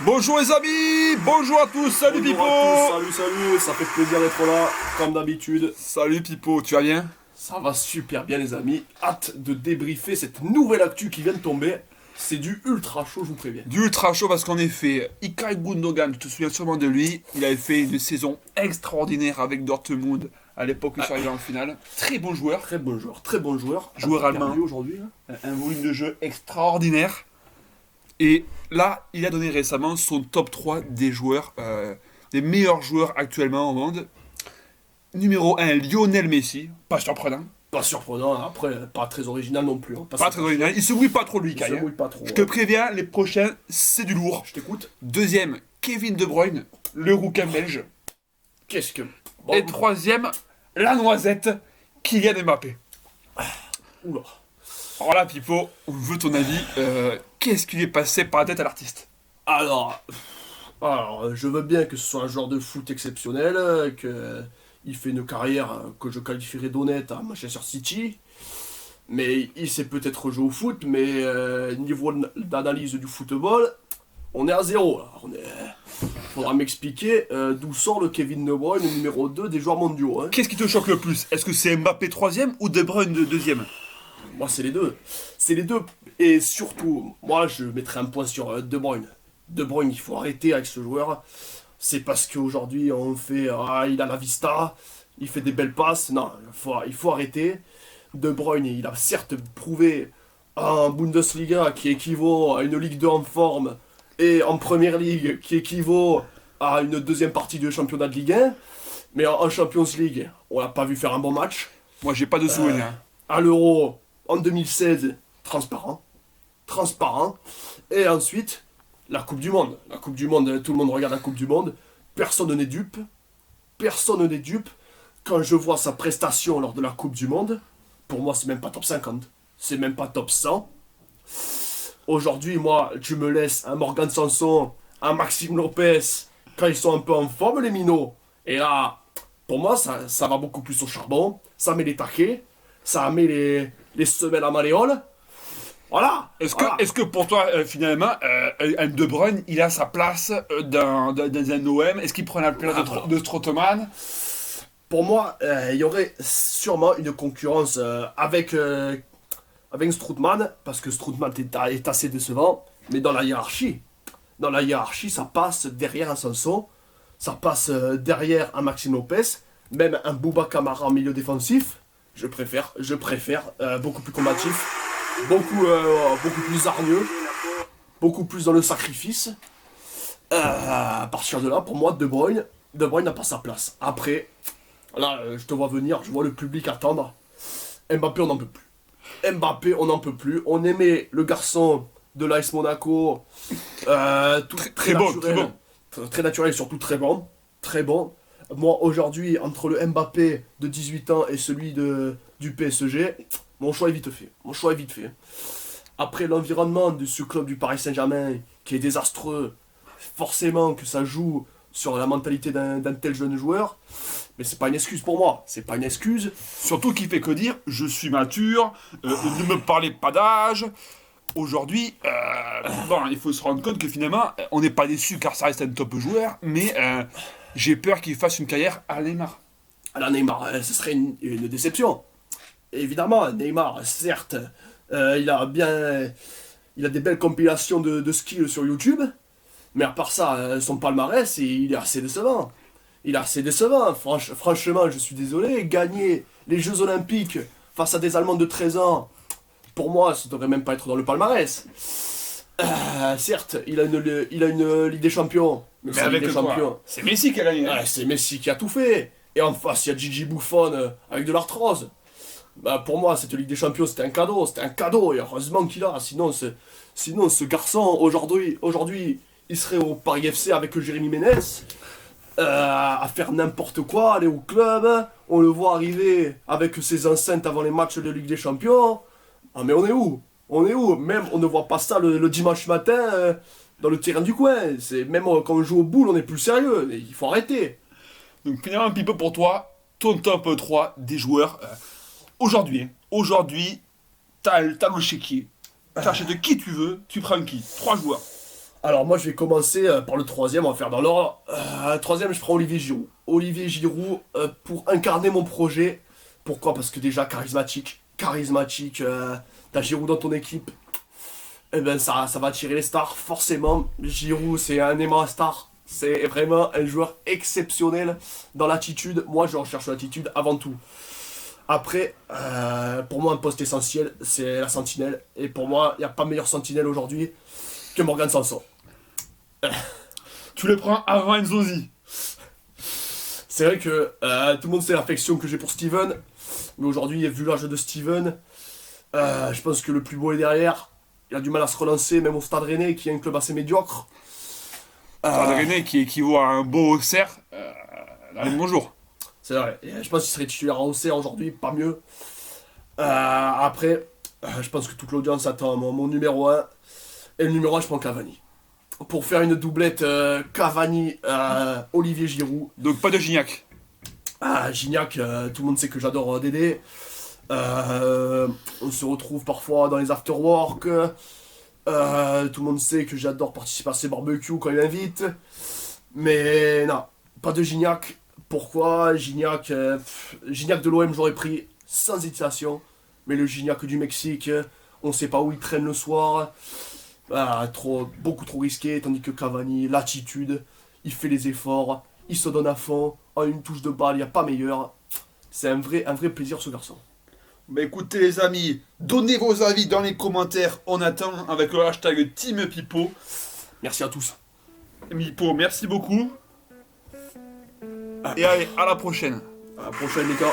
Bonjour les amis, bonjour à tous, salut Bonjour Pipo. à tous, salut, ça fait plaisir d'être là, comme d'habitude. Salut Pipo, tu vas bien? Ça va super bien les amis, hâte de débriefer cette nouvelle actu qui vient de tomber. C'est du ultra chaud, je vous préviens. Du ultra chaud parce qu'en effet, Ilkay Gundogan, tu te souviens sûrement de lui, il avait fait une saison extraordinaire avec Dortmund à l'époque où il est arrivé en finale. Très bon joueur, Très bon joueur, très bon joueur. Joueur Un peu allemand. perdu aujourd'hui. Hein. un volume de jeu extraordinaire. Et là, il a donné récemment son top 3 des joueurs, des meilleurs joueurs actuellement au monde. Numéro 1, Lionel Messi, pas surprenant. Pas surprenant, après, pas très original non plus. Hein. Pas très original, il se mouille pas trop lui, Il Ilkay, se hein. mouille pas trop. Je te préviens, les prochains, c'est du lourd. Je t'écoute. Deuxième, Kevin De Bruyne, le rouquin belge. Qu'est-ce que... Bon, Et troisième, la noisette, Kylian Mbappé. Oula. Alors là, Pipo, on veut ton avis. Qu'est-ce qui lui est passé par la tête à l'artiste? Alors, je veux bien que ce soit un joueur de foot exceptionnel, qu'il fait une carrière que je qualifierais d'honnête à Manchester City, mais il sait peut-être jouer au foot, mais niveau d'analyse du football, on est à zéro. Là. Faudra m'expliquer d'où sort le Kevin De Bruyne, le numéro 2 des joueurs mondiaux. Hein. Qu'est-ce qui te choque le plus? Est-ce que c'est Mbappé troisième ou De Bruyne deuxième? Moi, c'est les deux. C'est les deux. Et surtout, moi, je mettrais un point sur De Bruyne. De Bruyne, il faut arrêter avec ce joueur. C'est parce qu'aujourd'hui, on fait... Ah, il a la vista, il fait des belles passes. Non, il faut arrêter. De Bruyne, il a certes prouvé en Bundesliga qui équivaut à une Ligue 2 en forme et en Première Ligue qui équivaut à une deuxième partie du championnat de Ligue 1. Mais en Champions League, on l'a pas vu faire un bon match. Moi, j'ai pas de souvenir. À l'Euro en 2016, transparent. Transparent. Et ensuite, la Coupe du Monde. La Coupe du Monde, tout le monde regarde la Coupe du Monde. Personne n'est dupe. Personne n'est dupe. Quand je vois sa prestation lors de la Coupe du Monde, pour moi, c'est même pas top 50. C'est même pas top 100. Aujourd'hui, moi, tu me laisses un Morgan Sanson, un Maxime Lopez, quand ils sont un peu en forme, les minots. Et là, pour moi, ça va beaucoup plus au charbon. Ça met les taquets. Ça met les semelles à malléole. Voilà. Est-ce que pour toi, finalement, un De Bruyne, il a sa place dans un OM? Est-ce qu'il prend la place de Strootman? Pour moi, il y aurait sûrement une concurrence avec Strootman, parce que Strootman est assez décevant, mais dans la hiérarchie, ça passe derrière un Sanson, ça passe derrière un Maxime Lopez, même un Bouba Kamara en milieu défensif, je préfère beaucoup plus combatif, beaucoup plus hargneux, beaucoup plus dans le sacrifice. À partir de là, pour moi, De Bruyne n'a pas sa place. Après, là, je te vois venir, je vois le public attendre. Mbappé, on n'en peut plus. Mbappé, on n'en peut plus. On aimait le garçon de l'AS Monaco. Très bon, très bon. Très naturel et surtout très bon. Très bon. Moi, aujourd'hui, entre le Mbappé de 18 ans et celui du PSG, mon choix est vite fait. Après, l'environnement de ce club du Paris Saint-Germain, qui est désastreux, forcément que ça joue sur la mentalité d'un tel jeune joueur. Mais c'est pas une excuse pour moi. C'est pas une excuse. Surtout qu'il fait que dire, je suis mature, ne me parlez pas d'âge. Aujourd'hui, il faut se rendre compte que finalement, on n'est pas déçu car ça reste un top joueur, mais j'ai peur qu'il fasse une carrière à Neymar. Alors Neymar, ce serait une déception. Évidemment, Neymar, certes, il a des belles compilations de skills sur YouTube, mais à part ça, son palmarès, il est assez décevant. Franchement, je suis désolé, gagner les Jeux Olympiques face à des Allemands de 13 ans, pour moi, ça devrait même pas être dans le palmarès. Certes, il a une Ligue des Champions. Mais avec Ligue des quoi? Champions. C'est Messi qui a gagné. Ouais, c'est Messi qui a tout fait. Et en face, il y a Gigi Buffon avec de l'arthrose. Bah, pour moi, cette Ligue des Champions, c'était un cadeau. Et heureusement qu'il a. Sinon, ce garçon, aujourd'hui, il serait au Paris FC avec Jérémy Ménès. À faire n'importe quoi, aller au club. On le voit arriver avec ses enceintes avant les matchs de Ligue des Champions. Ah, mais on est où? Même, on ne voit pas ça le dimanche matin dans le terrain du coin. Même quand on joue au boule, on est plus sérieux. Il faut arrêter. Donc finalement, un petit peu pour toi, ton top 3 des joueurs aujourd'hui. Aujourd'hui, t'as le chéquier. T'achètes qui tu veux, tu prends qui? 3 joueurs. Alors moi je vais commencer par le troisième, on va faire dans l'ordre. Troisième, je prends Olivier Giroud. Olivier Giroud pour incarner mon projet. Pourquoi? Parce que déjà charismatique. Charismatique, t'as Giroud dans ton équipe. Eh ben ça va attirer les stars, forcément. Giroud c'est un aimant à star. C'est vraiment un joueur exceptionnel dans l'attitude. Moi je recherche l'attitude avant tout. Après, pour moi un poste essentiel, c'est la sentinelle. Et pour moi, il n'y a pas meilleur sentinelle aujourd'hui que Morgan Sanson. Tu le prends avant Nzonzi. C'est vrai que tout le monde sait l'affection que j'ai pour Steven, mais aujourd'hui, vu l'âge de Steven, je pense que le plus beau est derrière. Il a du mal à se relancer, même au Stade Rennais, qui est un club assez médiocre. Stade Rennais qui équivaut à un beau Auxerre dans les bons jours. C'est vrai, et je pense qu'il serait titulaire à Auxerre aujourd'hui, pas mieux. Après, je pense que toute l'audience attend mon numéro 1. Et le numéro 1, je prends Cavani. Pour faire une doublette Cavani-Olivier Giroud. Donc pas de Gignac. Gignac, tout le monde sait que j'adore Dédé. On se retrouve parfois dans les afterwork. Tout le monde sait que j'adore participer à ces barbecues quand il m'invite. Mais non, pas de Gignac. Pourquoi Gignac Gignac de l'OM, j'aurais pris sans hésitation. Mais le Gignac du Mexique, on sait pas où il traîne le soir. Beaucoup trop risqué. Tandis que Cavani, l'attitude, il fait les efforts, il se donne à fond. En une touche de balle, il n'y a pas meilleur. C'est un vrai plaisir ce garçon. Bah écoutez les amis, donnez vos avis dans les commentaires, on attend avec le hashtag Team Pipo. Merci à tous. Mipo, merci beaucoup. Et allez, à la prochaine. À la prochaine les gars.